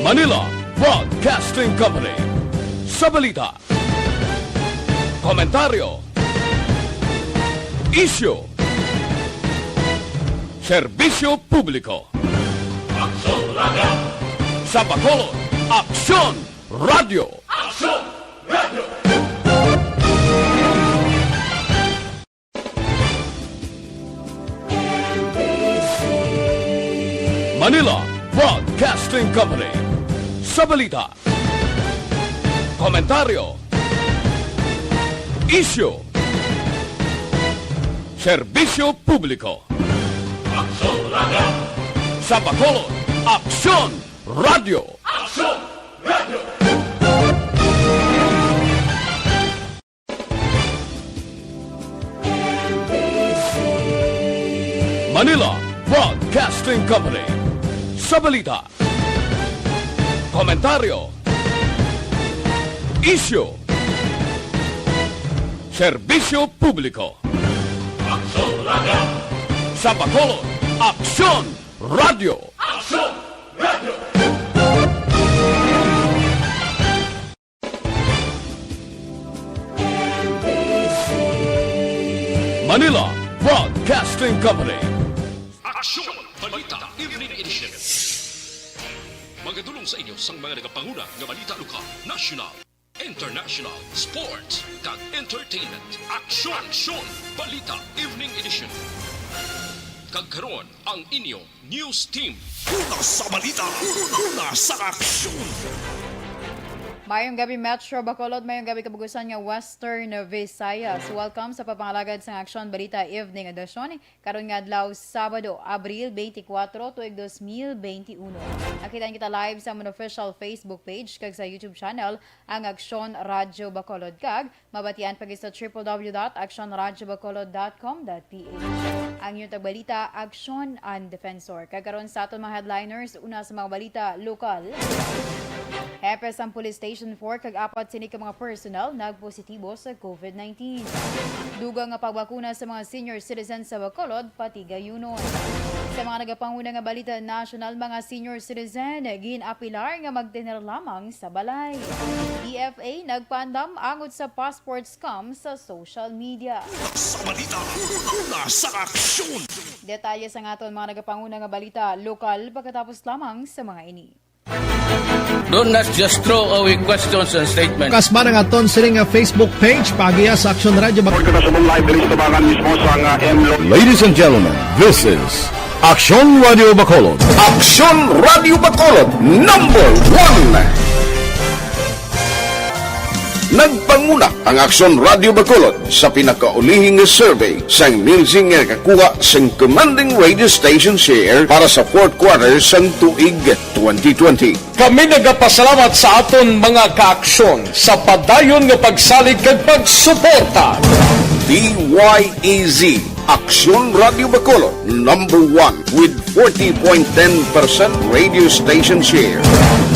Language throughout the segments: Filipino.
Manila Broadcasting Company. Sa balita, komentaryo, isyu, serbisyo publiko. Aksyon Radio! Sa Bacolod, Aksyon Radio! Aksyon Radio! Manila Broadcasting Company. Sa balita, komentaryo, isyu, serbisyo publiko. Aksyon Radio! Sa Bacolod, Aksyon Radio! Aksyon Radio! Manila Broadcasting Company. Sa balita, komentaryo, isyu, serbisyo publiko. Aksyon Radio! Sa Bacolod, Aksyon Radio! Aksyon Radio! Manila Broadcasting Company. Aksyon! Balita Evening Edition. Magadulong sa inyo sang mga nagapanguna ng balita lokal, national, international, sports, kag entertainment. Aksyon! Aksyon! Balita Evening Edition. Kagkaroon ang inyong news team. Una sa balita, una sa aksyon. Mayong gabi Metro Bacolod, mayong gabi kabugusan nga Western Visayas. Welcome sa papangalagad sa Aksyon Balita Evening Edition. Karon nga adlaw Sabado, Abril 24, tuig 2021. Nakitaan kita live sa among official Facebook page kag sa YouTube channel ang Aksyon Radio Bacolod kag mabatian pagi sa www.aksyonradiobacolod.com.ph. Ang inyong tagbalita, Aksyon and Defensor. Kagaron sa aton mga headliners, una sa mga balita lokal. Hepes ang Police Station 4 kag apat sini ka mga personal nagpositibo sa COVID-19. Dugang nga pagbakuna sa mga senior citizens sa Bacolod pati gayunon. Sa mga nagapanguna nga balita national, mga senior citizen ginapilar nga magtener lamang sa balay. DFA nagpaandam angod sa passport scam sa social media. Sa balita, una sa aksyon. Detalye sa aton mga nagapanguna nga balita lokal pagkatapos lamang sa mga ini. Do not just throw away questions and statements. Kasma ng aton sining Facebook page pagiya sa Aksyon Radio. Ladies and gentlemen, this is Aksyon Radio Bacolod. Aksyon Radio Bacolod, number 1. Nagpanguna ang Aksyon Radio Bacolod sa pinakaulihing survey sa Nielsen nga kakuha sa commanding radio station share para sa fourth quarter sa tuig 2020. Kami nagapasalamat sa aton mga kaaksyon sa padayon nga pagsalig kag pagsuporta. DYEZ Aksyon Radio Bacolod, number 1 with 40.10% radio station share.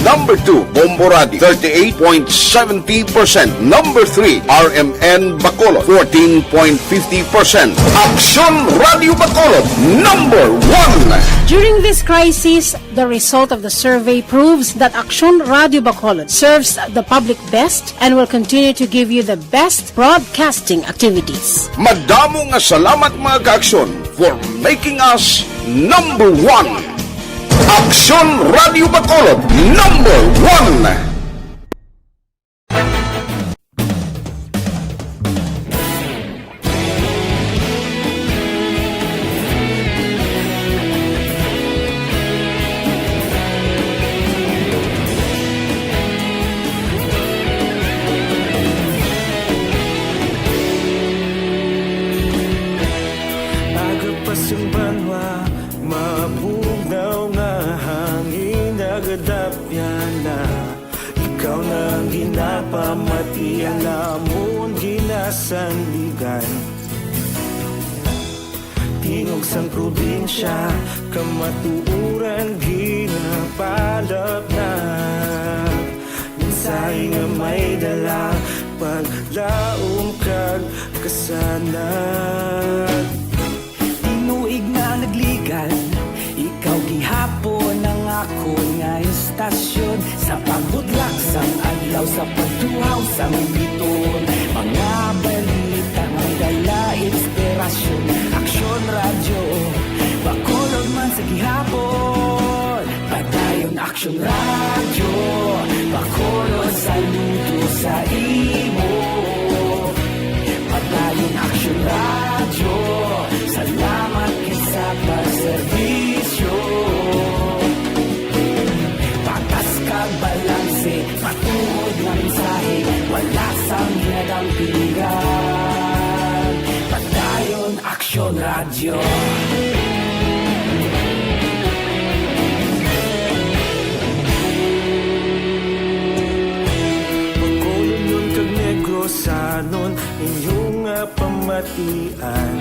Number 2, Bombo Radio, 38.70%. Number 3, RMN Bacolod, 14.50%. Aksyon Radio Bacolod, number 1. During this crisis, the result of the survey proves that Aksyon Radio Bacolod serves the public best and will continue to give you the best broadcasting activities. Madamo nga salamat mga kaaksyon for making us number 1. Aksyon Radio Bacolod, number 1. Pamatian namon ginasandigan Tingog sang probinsya kamatuuran ginapalap na Minsay nga may dala paglaom kag kasanat Tinuig na nagligan ikaw gihapon ang ako nga istasyon adlaw sa pagtuhaw sa biton. Mga balita may dala inspirasyon. Aksyon radyo, bakulog man sa gihapon. Padayon Aksyon radyo, bakulog saludo sa imo. Padayon Aksyon radyo, salamat sa pagserbisyo. Patas kag balanse, matuod na mensahe, wala sang ginadampingan. Padayon Aksyon radyo. Pagkulong nun kag negro sanon inyong pamatian.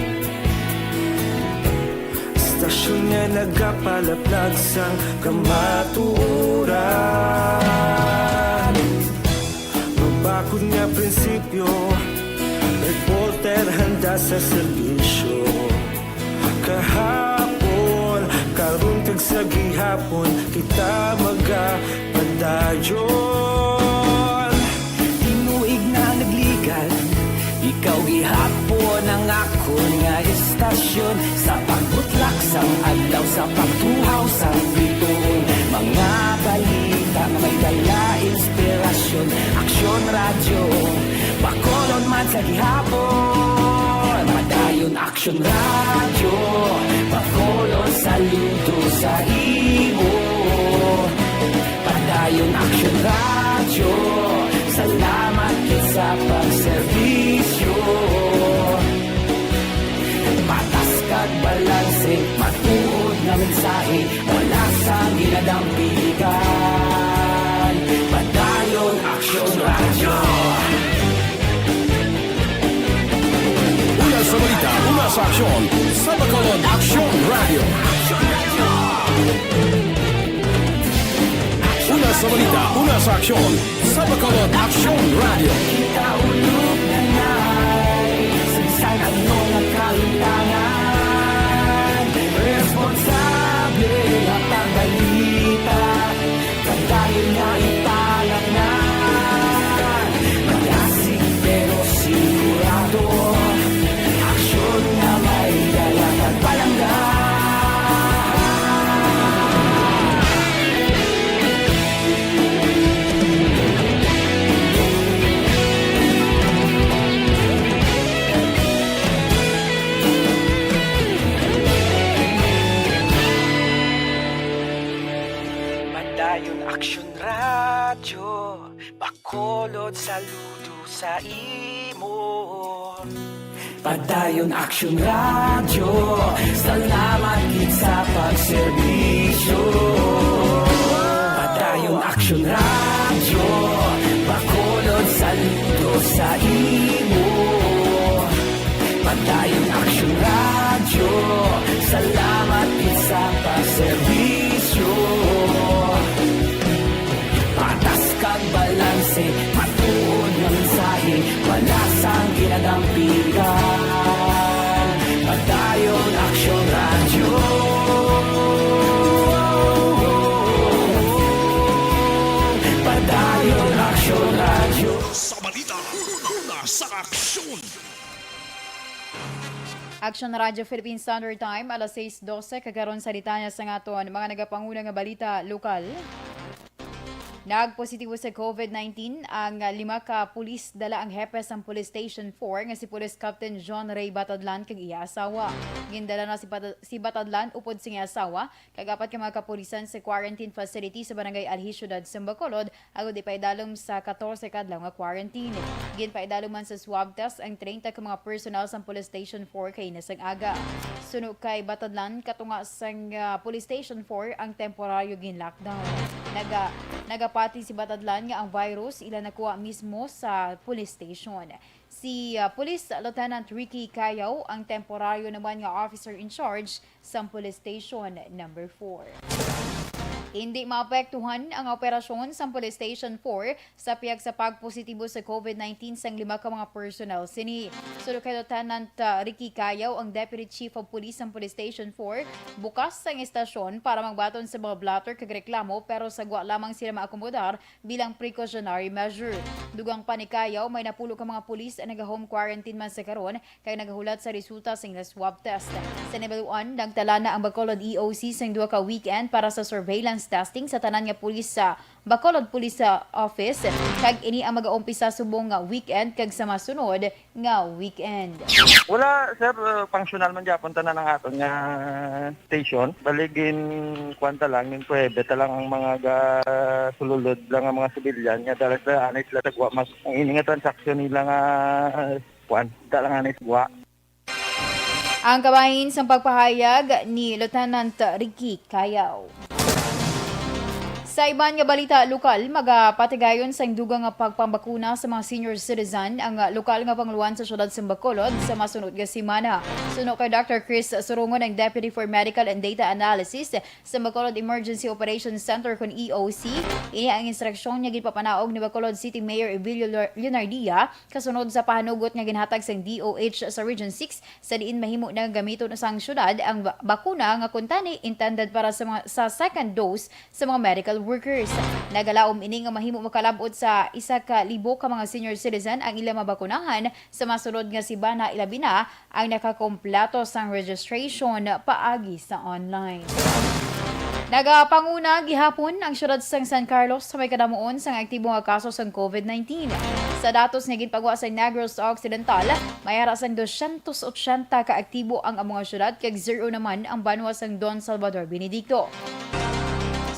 Stasyon nga nagapalaplag sang kamaturan. Mabakod nga prinsipyo, reporter handa sa serbisyo. Kahapon, karun kag sa gihapon, kita magapadayon. Tinuig na nagligan, ikaw gihapon ang akon nga istasyon. Sa pagbutlak sang adlaw, sa pagtuhaw sa biton. Mga balita nga may dala inspirasyon. Aksyon radyo, bakolon man sa gihapon. Padayon Aksyon radyo, bakolon saludo sa imo. Padayon Aksyon radyo, salamat sa pagserbisyo. Patas kag balanse, matuod na mensahe, wala sang ginadampigan. Padayon Aksyon radyo. Una sa balita, una sa aksyon, sa Bacolod Aksyon Radio. Una sa balita, una sa aksyon, sa Bacolod Aksyon Radio. Kaulog na na'y Sinsan ang mga kalintangan. Responsable ang pagbalita, pagdayon na italag na. Magasig pero sigurado, aksyon na may dalang at palanggan. Padayon Aksyon radyo, bakolod saludo sa imo. Padayon Aksyon radyo, salamat gid sa pagserbisyo. Padayon Aksyon radyo, bakolod saludo sa imo. Padayon Aksyon radyo, salamat gid sa pagserbisyo. Patas kag balanse, matuod na mensahe, wala sang ginadampigan. Padayon Aksyon radyo. Padayon Aksyon radyo. Sa balita, una sa aksyon. Aksyon Radyo Philippine Standard Time, alas 6:12, kagaron sa litanya sa ngaton, mga nagapanguna nga balita lokal. Nagpositibo sa COVID-19 ang 5 ka pulis dala ang hepe sa Police Station 4 nga si Police Captain John Ray Batadlan kag iya asawa. Gindala na si Batadlan upod sa iya asawa kag 4 ka mga kapulisan sa quarantine facility sa barangay Alhisyudad sa Bacolod agud ipaidalom sa 14 kadlaw nga quarantine. Ginpaidalom man sa swab test ang 30 ka mga personal sa Police Station 4 kay nasang aga. Sunog kay Batadlan katunga sang Police Station 4 ang temporaryo gin-lockdown. Nagapati si Batadlan nga ang virus ila nakuha mismo sa police station. Si Police Lieutenant Ricky Cayaw ang temporaryo naman nga officer in charge sa police station number 4. Hindi maapektuhan ang operasyon sa Police Station 4 sa piyag sa pagpositibo sa COVID-19 sang 5 ka mga personnel sini. Sulod kay Lieutenant Ricky Cayaw, ang Deputy Chief of Police ng Police Station 4, bukas sang istasyon para magbaton sa mga blotter kag reklamo pero sagwa lamang sila maakomodar bilang precautionary measure. Dugang pa ni Cayaw, may napulo ka mga pulis na naga-home quarantine man sa karon kay nagahulat sa resulta sa ilang swab test. Sa nibaluan, nagtala na ang Bacolod EOC sang 2 ka weekend para sa surveillance testing sa tanan nga pulis sa Bacolod Police Office kag ini ang mag-aumpisa subong nga weekend kag sa masunod nga weekend. Wala sir, functional man gyapon tanan ang aton nga station. Baligin kwanta lang ning pwede ta lang ang mga sululod lang ang mga sibilyan nga dalas na anay sila tagwa mas ang ini nga transaksyon nila nga kwanta lang anay tagwa. Ang kabahin sa pagpahayag ni Lieutenant Ricky Cayaw. Sa iban nga balita lokal, magapatigayon sa dugang nga pagpambakuna sa mga senior citizen ang lokal nga pangluan sa syudad sa Bacolod sa masunod nga semana. Suno kay Dr. Chris Sorongon, ang Deputy for Medical and Data Analysis sa Bacolod Emergency Operations Center kon EOC, ini ang instruksyon nga gipapanaog ni Bacolod City Mayor Evilio Leonardia kasunod sa pahanugot nga ginhatag sa DOH sa Region 6 sa diin mahimo na gamiton sa syudad ang bakuna nga kuntani intended para sa second dose sa mga medical workers. Nagalaom ini nga mahimo makalabot sa 1,000 ka mga senior citizen ang ilang mabakunahan sa masunod nga sibana ilabi na ang nakakompleto sang registration paagi sa online. Nagapanguna gihapon ang syudad sang San Carlos sa may kadamuon sang aktibo nga kaso sang COVID-19. Sa datos nga ginpagwa sa Negros Occidental, may hara sang 280 ka aktibo ang mga syudad kag 0 naman ang banwa sang Don Salvador Benedicto.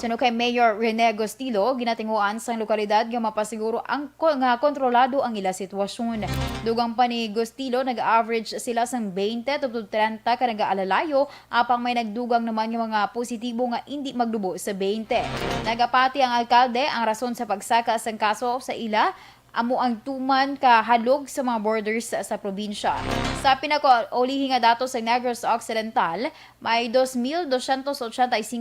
Suno kay Mayor Rene Agostilo, ginatinguan sa lokalidad nga mapasiguro ang nga kontrolado ang ila sitwasyon. Dugang pa ni Agostilo, nag-average sila sang 20 to 30 ka nag-aalalayo, apang may nagdugang naman yung mga positibo nga hindi magdubo sa 20. Nagapati ang alkalde ang rason sa pagsaka sang kaso sa ila, amo ang tuman ka halog sa mga borders sa probinsya. Sa pinakaulihing nga datos sa Negros Occidental, may 2,285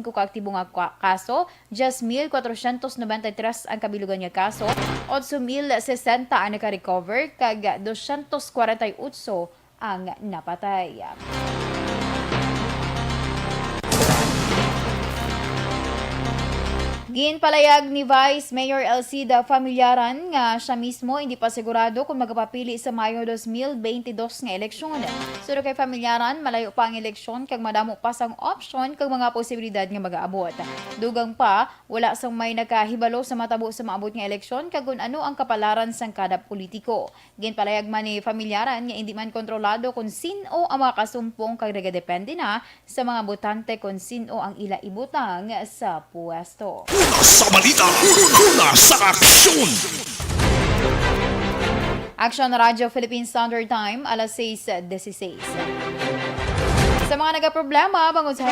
ka aktibo nga kaso, 10,493 ang kabilugan nga kaso, 8,060 ang naka-recover, kag 248 ang napatay. Ginpalayag ni Vice Mayor Elcida Familyaran nga siya mismo hindi pa sigurado kung magpapili sa Mayo 2022 nga eleksyon. Suro kay Familyaran, malayo pa ang eleksyon kag madamo pa sang option kag mga posibilidad nga mag-aabot. Dugang pa, wala sang may nakahibalo sa matabo sa maabot nga eleksyon kag kung ano ang kapalaran sang kada politiko. Ginpalayag man ni Familyaran nga hindi man kontrolado kung sino ang mga kasumpong kag nagadepende na sa mga botante kung sino ang ila ibutang sa puwesto. Una sa balita, una sa aksyon. Aksyon Radyo Philippine Standard Time, alas 6:16. Sa mga nagaproblema, bangod sa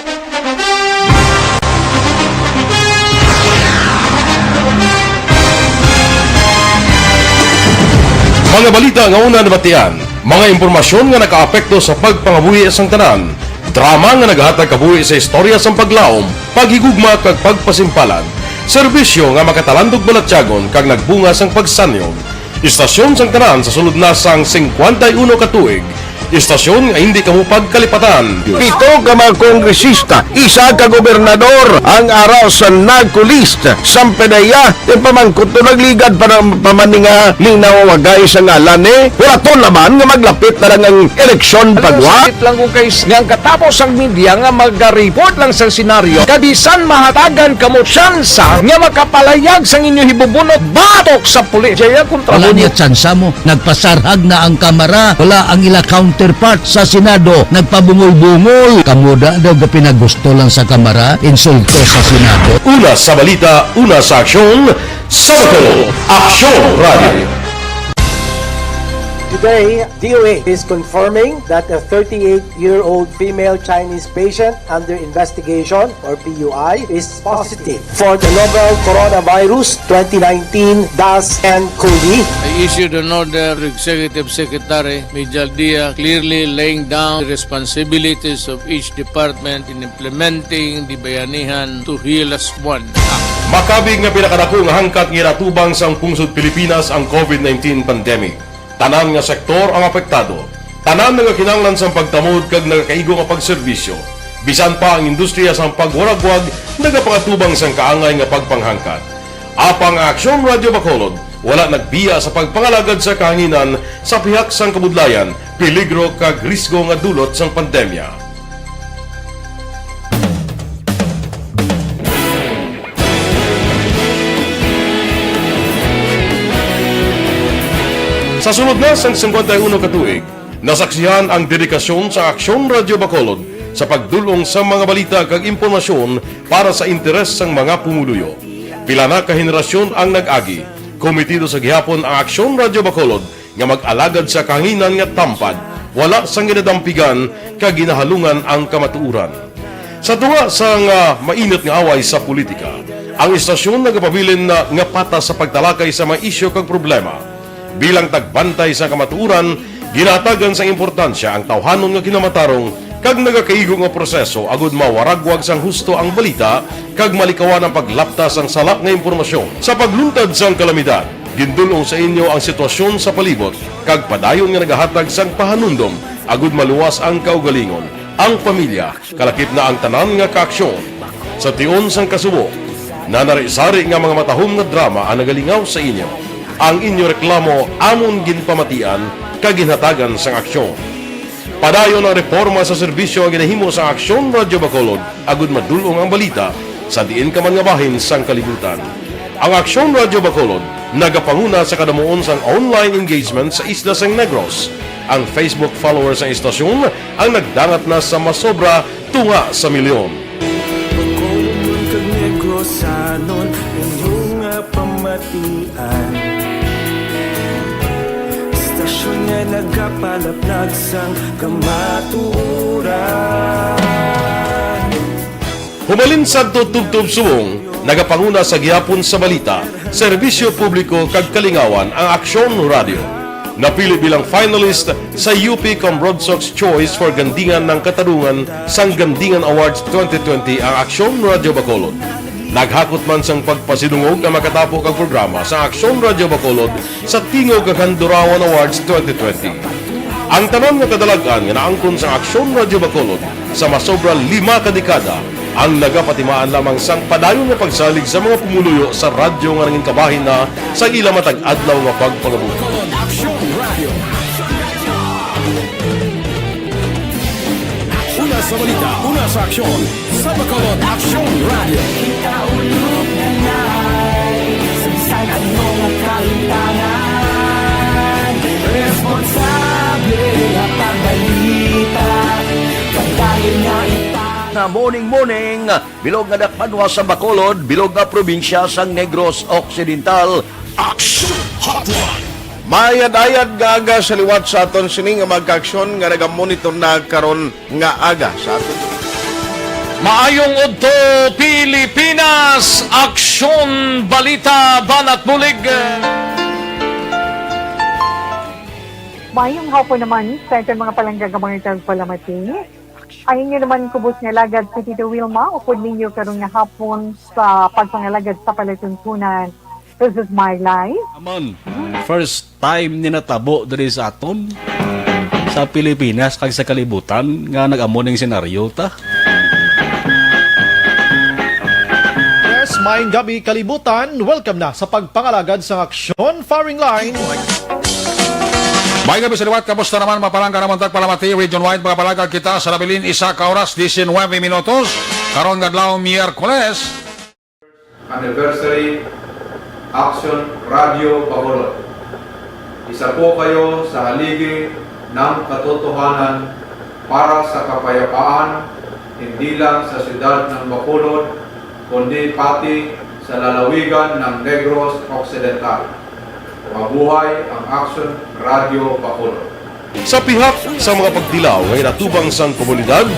Mga balita nga una nabatian, mga impormasyon nga nakaapekto sa pagpangabuhi sang tanan, drama nga naghatag kabuhi sa istorya sang paglaom, paghigugma kag pagpasimpalan, serbisyo nga makatalandog balatyagon kag nagbunga sang pagsanyon, istasyon sang tanan sa sulod na sang 51 ka tuig, istasyon nga hindi kamupag kalipatan. 7 ka mga kongresista, 1 ka gobernador ang araw sa nagkulist sa pedaya yung pamangkot to nagligad para pamaninga linaw wagay sa ngalan wala to naman nga maglapit na lang ang eleksyon pagwa. Sakit lang kung kayo nga katapos ang media nga mag-report lang sa senaryo kabisan mahatagan kamo tsansa nga makapalayag sang inyo hibubunot batok sa pulis. Jaya kontra Wala niya tsansa mo. Nagpasarhag na ang kamera. Wala ang ila counterpart sa Senado. Nagpabungol-bungol. Kamuda daw ga pinagusto lang sa kamera. Insulto sa Senado. Una sa balita, una sa aksyon, sa Bacolod, Aksyon Radio. Today, DOA is confirming that a 38-year-old female Chinese patient under investigation, or PUI, is positive for the novel coronavirus 2019-nCoV. I issued an order to Executive Secretary Major Dia clearly laying down the responsibilities of each department in implementing the Bayanihan to Heal as One Act. Makabig nga pinakadako nga hangkat nga natubang sang pungsod Pilipinas ang COVID-19 pandemic. Tanan nga sektor ang apektado. Tanan nga kinahanglan sang pagtamod kag nagakaigo nga pagserbisyo. Bisan pa ang industriya sang pagwaragwag nagapangatubang sang kaangay nga pagpanghangkat. Apang Aksyon Radio Bacolod wala nagbiya sa pagpangalagad sa kahanginan sa pihak sang kabudlayan, peligro kag risgo nga dulot sang pandemya. Sa sunod na sang 51 katuig, nasaksihan ang dedikasyon sa Aksyon Radio Bacolod sa pagdulong sa mga balita kag impormasyon para sa interes sang mga pumuluyo. Pila na ka henerasyon ang nag-agi, komitido sa gihapon ang Aksyon Radio Bacolod nga mag-alagad sa kahanginan nga tampad, wala sang ginadampigan kag ginahalungan ang kamatuuran. Sa tunga sang mainit nga away sa politika, ang istasyon nagapabilin na nga patas sa pagtalakay sa mga isyu kag problema. Bilang tagbantay sa kamatuuran, ginatagan sa importansya ang tawhanon nga kinamatarong kag nagakaigo nga proseso agud mawaragwag sang husto ang balita kag malikawan ang paglaptas ang salak nga impormasyon. Sa pagluntad sang kalamidad, gindulong sa inyo ang sitwasyon sa palibot kag padayon nga nagahatag sang pahanundom agud maluwas ang kaugalingon, ang pamilya, kalakip na ang tanan nga kaaksyon. Sa tion sang kasubo, nanari-sari nga mga matahom nga drama ang nagalingaw sa inyo. Ang inyo reklamo amon ginpamatian kaginhatagan sang aksyon. Padayon ang reforma sa serbisyo ang ginahimo sa Aksyon Radio Bacolod agud madulong ang balita sa diin ka man nga bahin sang kalibutan. Ang Aksyon Radio Bacolod nagapanguna sa kadamuon sang online engagement sa isla sang Negros. Ang Facebook followers sa istasyon ang nagdangat na sa masobra tunga sa milyon. Bacolod kag Negros anon inyong pamatian. Nga nagapalaplag sang kamaturan. Humalin sa tutubtub subong, nagapanguna sa gihapon sa balita, serbisyo publiko kag kalingawan ang Aksyon Radio. Napili bilang finalist sa UP Broadsox Choice for Gandingan ng Katarungan sang Gandingan Awards 2020 ang Aksyon Radio Bacolod. Naghakot man sang pagpasidungog na makatapo kang programa sa Aksyon Radio Bacolod sa Tingog kag Handurawan Awards 2020. Ang tanon nga kadalagan nga naangkon sa Aksyon Radio Bacolod sa masobra 5 ka dekada ang nagapatimaan lamang sang padayon nga pagsalig sa mga pumuluyo sa radyo nga nanging kabahin na sa ila matag adlaw nga pagpangabuhi. Aksyon Radio. Una sa balita, una sa aksyon, sa Bacolod Aksyon Radio. Ikaulog na na'y Sansan ang mga kalintangan. Responsable at pagbalita Pagdahil na Na morning, bilog nga dakpanwa sa Bacolod, bilog nga probinsya sang Negros Occidental. Aksyon Hotline. Mayad-ayad nga aga sa liwat sa aton sini nga magka-aksyon nga nagamonitor na karon nga aga sa aton. Maayong udto Pilipinas, Aksyon Balita Banat Bulig. Mayong hapon naman sa itong mga palangga mga tagpalamati. Ayun nyo naman kubos nga lagad sa Tito Wilma, upod ninyo karong nga hapon sa pagpangalagad sa palatuntunan. This is my life. Amon, first time ni natabo diri sa aton sa Pilipinas kag sa kalibutan nga nag-amo ning senaryo ta. Yes, maayong gabi kalibutan. Welcome na sa pagpangalagad sa Aksyon Firing Line. May gabi sa liwat, kamusta naman mapalangga naman tagpalamati, region-wide mga palagag kita sa labilin isa ka oras, 19 minutos, karon gadlaw Miyerkules. Anniversary Aksyon Radio Bacolod. Isa po kayo sa haligi ng katotohanan para sa kapayapaan, hindi lang sa siyudad ng Bacolod, kundi pati sa lalawigan ng Negros Occidental. Mabuhay ang Aksyon Radio Bacolod. Sa pihak sa mga pagdilaw ngay natubang sang komunidad,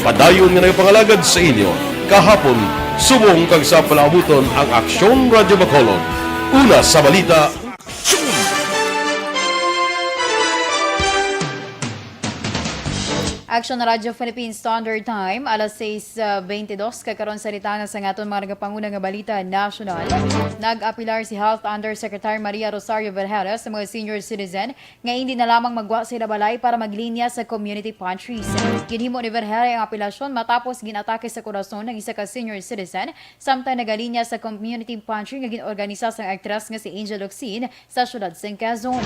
padayon nga nagpangalagad sa inyo. Kahapon, sumong kag sa palabuton ang Aksyon Radio Bacolod. Una sa balita, Aksyon na Radyo Philippines Standard Time, alas 6:22, kakaroon sa ritanga sa ngaton mga nagapanguna nga balita national. Nag-apilar si Health Undersecretary Maria Rosario Vergara sa mga senior citizen nga hindi na lamang magwa sa balay para maglinya sa community pantries. Ginhimo ni Vergara ang apilasyon matapos ginatake sa korason ng isa ka senior citizen samtang nagalinya sa community pantry nga ginorganisa sa aktres nga si Angel Oxin sa syudad sa Quezon.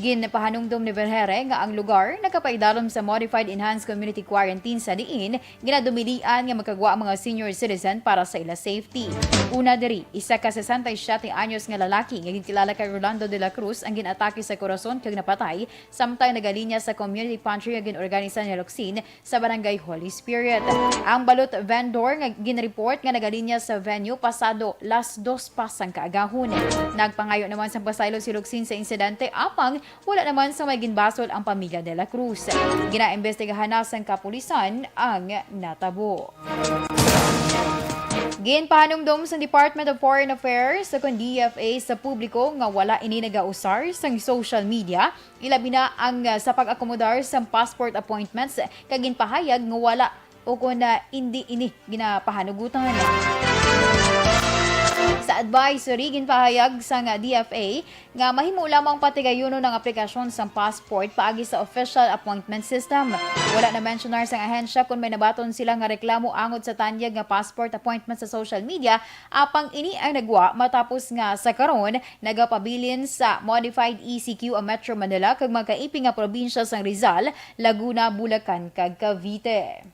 Ginpahanungdom ni Vergara nga ang lugar nakapaidalom sa Modified Enhanced Community Quarantine sa diin, ginadumilian nga magkagwa ang mga senior citizen para sa ila safety. Una diri, isa ka 67 anyos nga lalaki nga ginkilala kay Rolando de la Cruz ang ginatake sa korason kag napatay samtang nagalinya sa community pantry nga ginorganisa ni Locsin sa barangay Holy Spirit. Ang balot vendor nga ginreport nga nagalinya sa venue pasado las 2 pasang kaagahon. Nagpangayo naman sa pasaylo si Locsin sa insidente apang wala naman sa may ginbasol ang pamilya de la Cruz. Ginaimbestigahan sang kapulisan ang natabo. Ginpahanungdom sa Department of Foreign Affairs sa DFA sa publiko nga wala ini nagausar sa social media, ilabi na ang sa pag-akomodar sa passport appointments kag ginpahayag nga wala o kung hindi ini ginapahanugutan. Sa advisory, ginpahayag sa DFA nga mahimo lamang patigayuno ng aplikasyon sa passport paagi sa official appointment system. Wala na mentionar sa ahensya kung may nabaton sila nga reklamo angod sa tanyag nga passport appointment sa social media, apang ini ang nagwa matapos nga sa karon nagapabilin sa modified ECQ ang Metro Manila kag magkaiping nga probinsya sang Rizal, Laguna, Bulacan kag Cavite.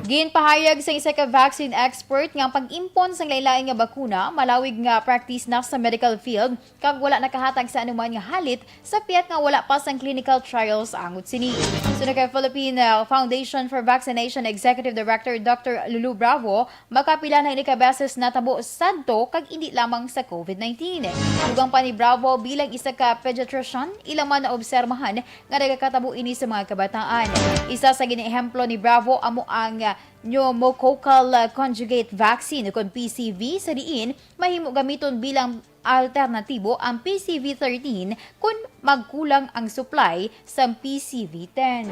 Ginpahayag sa isa ka vaccine expert nga ang pag-impon sa lain-lain nga bakuna malawig nga practice na sa medical field kag wala nakahatag sa anuman nga halit sa piyat nga wala pa sang clinical trials angot sini. Sunod kay Philippine Foundation for Vaccination Executive Director Dr. Lulu Bravo, makapila na ini ka beses natabo sadto kag hindi lamang sa COVID-19. Dugang pa ni Bravo bilang isa ka pediatrician, ilang man naobsermahan nga nagakatabo ini sa mga kabataan. Isa sa giniehemplo ni Bravo amo ang pneumococcal conjugate vaccine o PCV sa diin mahimo gamiton bilang alternatibo ang PCV-13 kung magkulang ang supply sa PCV-10.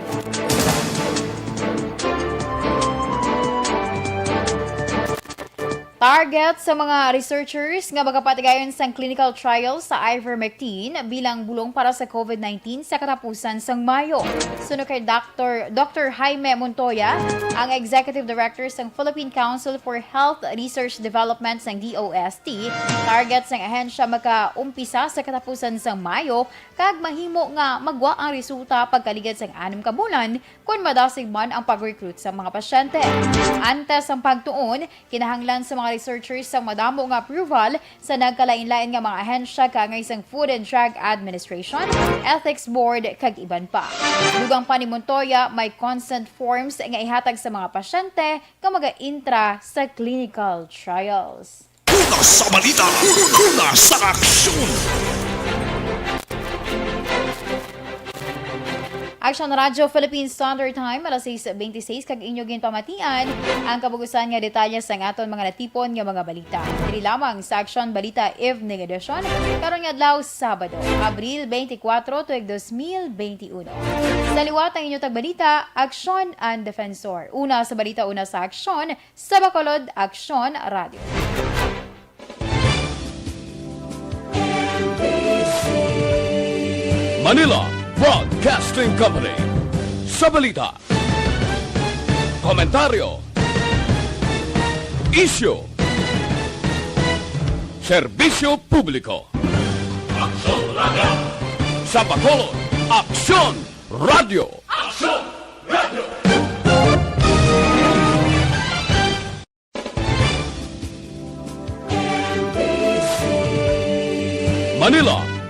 Target sa mga researchers nga magapatigayon sa clinical trials sa ivermectin bilang bulong para sa COVID-19 sa katapusan sang Mayo. Sunod kay Dr. Jaime Montoya, ang Executive Director ng Philippine Council for Health Research Development ng DOST, target sang ahensya makaumpisa sa katapusan sang Mayo kag mahimo nga magwa ang resulta pagkaligid sang 6 ka bulan kung madasig man ang pag-recruit sa mga pasyente. Antes ang pagtuon, kinahanglan sa mga researchers sa madamo nga approval sa nagkalain-lain nga mga ahensya kagay sang Food and Drug Administration, Ethics Board kag iban pa. Dugang pa ni Montoya, may consent forms nga ihatag sa mga pasyente nga maga-intra sa clinical trials. Una sa balita, una sa aksyon. Aksyon Radyo Philippines Standard Time, alas 6:26 kag inyo ginpamatian ang kabugusan nga detalye sa aton mga natipon nga mga balita. Dili lamang sa Aksyon Balita Evening Edition karon nga adlaw Sabado, Abril 24, tuig 2021. Sa liwat ang inyong tagbalita, Aksyon and Defensor. Una sa balita, una sa Aksyon, sa Bacolod, Aksyon Radio. Manila Broadcasting Company. Sa balita, komentaryo, isyu, serbisyo publiko. Aksyon Radio! Sa Bacolod, Aksyon Radio! Aksyon Radio! Manila